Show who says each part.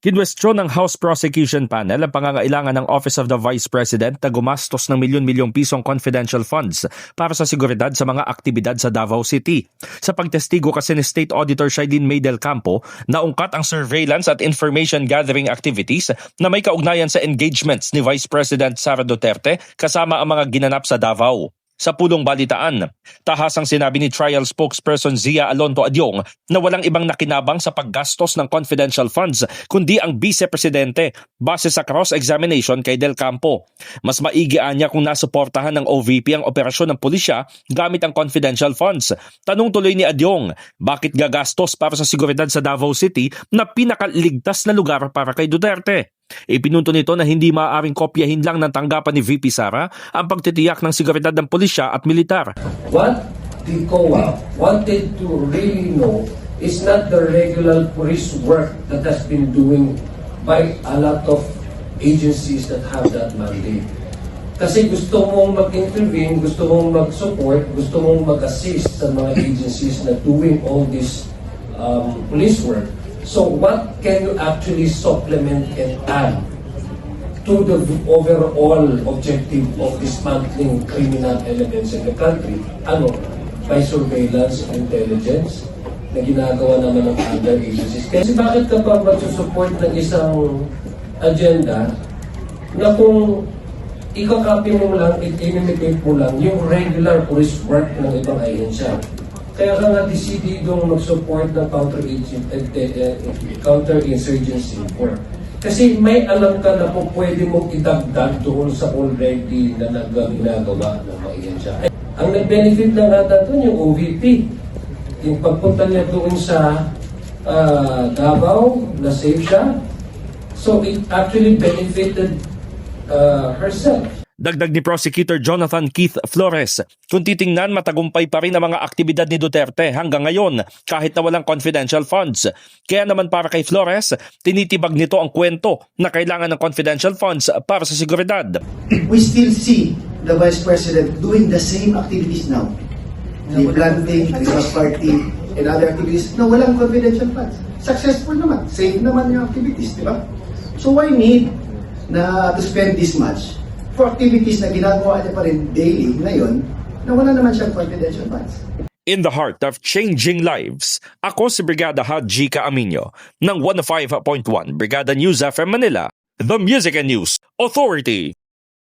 Speaker 1: Kinwestiyon ng House Prosecution Panel ang pangangailangan ng Office of the Vice President na gumastos ng milyon-milyong pisong confidential funds para sa seguridad sa mga aktibidad sa Davao City. Sa pagtestigo kasi ni State Auditor Shailene May del Campo, naungkat ang surveillance at information gathering activities na may kaugnayan sa engagements ni Vice President Sara Duterte kasama ang mga ginanap sa Davao. Sa pulong balitaan, tahasang sinabi ni trial spokesperson Zia Alonto Adyong na walang ibang nakinabang sa paggastos ng confidential funds kundi ang vice-presidente base sa cross-examination kay Del Campo. Mas maigian niya kung nasuportahan ng OVP ang operasyon ng pulisya gamit ang confidential funds. Tanong tuloy ni Adyong, bakit gagastos para sa seguridad sa Davao City na pinakaligtas na lugar para kay Duterte? Ipinunto nito na hindi maaaring kopyahin lang ng tanggapan ni VP Sara ang pagtitiyak ng seguridad ng pulisya at militar.
Speaker 2: What the COA wanted to really know is not the regular police work that has been doing by a lot of agencies that have that mandate. Kasi gusto mong mag-intervene, gusto mong mag-support, gusto mong mag-assist sa mga agencies na doing all this police work. So what can you actually supplement and add to the overall objective of dismantling criminal elements in the country? Ano? By surveillance and intelligence na ginagawa naman ng other agencies. Kasi bakit ka pa magsusupport ng isang agenda na kung ikakopy mo lang, i-imitate mo lang yung regular police work ng ibang ahensya? Kaya ka nga decididong mag-support ng counterinsurgency work. Kasi may alam ka na po pwede mong idagdag doon sa already na ginagawa ng mga ahensya. Ang nag-benefit na nga doon yung OVP. Yung pagpunta niya doon sa Davao, na-save siya. So it actually benefited herself.
Speaker 1: Dagdag ni Prosecutor Jonathan Keith Flores, kung titingnan matagumpay pa rin ang mga aktibidad ni Duterte hanggang ngayon kahit na walang confidential funds. Kaya naman para kay Flores, tinitibag nito ang kwento na kailangan ng confidential funds para sa seguridad.
Speaker 3: We still see the Vice President doing the same activities now. The planting, Christmas party, and other activities na walang confidential funds. Successful naman, safe naman yung activities, di ba? So why need na to spend this much for activities na ginagawa niya pa rin daily ngayon na wala naman siyang confidential funds?
Speaker 1: In the heart of changing lives, ako si Brigada Haji Caaminio ng 105.1 Brigada News FM Manila, The Music and News Authority.